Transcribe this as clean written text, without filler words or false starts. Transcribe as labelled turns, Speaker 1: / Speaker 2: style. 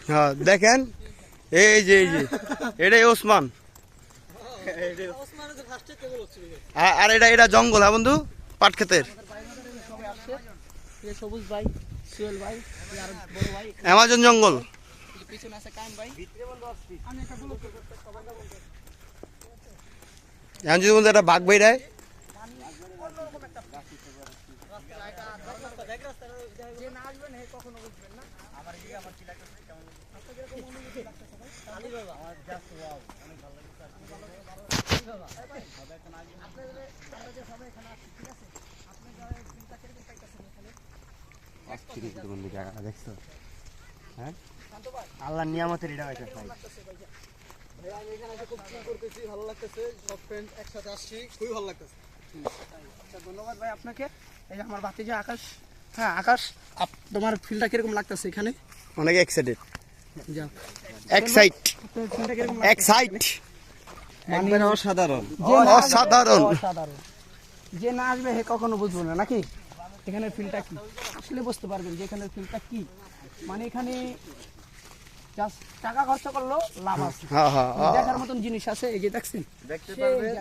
Speaker 1: হ্যাঁ দেখেন, এই যে এটাই ওসমান, আর এটা জঙ্গল। হ্যাঁ বন্ধু, পাট ক্ষেতের অ্যামাজন জঙ্গল। এখন যদি বলতে একটা বাঘ বেড়ায়, দেখছো? হ্যাঁ, আল্লাহ নিয়ামতের এটা হয়েছে। ভালো লাগতেছে, সব ফ্রেন্ড একসাথে আসছি, খুবই ভালো লাগতেছে। ধন্যবাদ ভাই আপনাকে। এই যে আমার ভাতিজা আকাশ। হ্যাঁ আকাশ, তোমার ফিলটা কিরকম লাগতেছে এখানে? অনেক এক্সাইটেড। যাও এক্সাইট, এক্সাইট, একবার অসাধারণ, অসাধারণ, অসাধারণ। যে না আসবে হে কখনো বুঝবো না নাকি এখানের ফিলটা কি, আসলে বুঝতে পারবেন যে এখানের ফিলটা কি। মানে এখানে জাস্ট টাকা খরচ করলো লাভ আছে, দেখার মতন জিনিস আছে। এই যে দেখছেন, দেখতে পারবেন।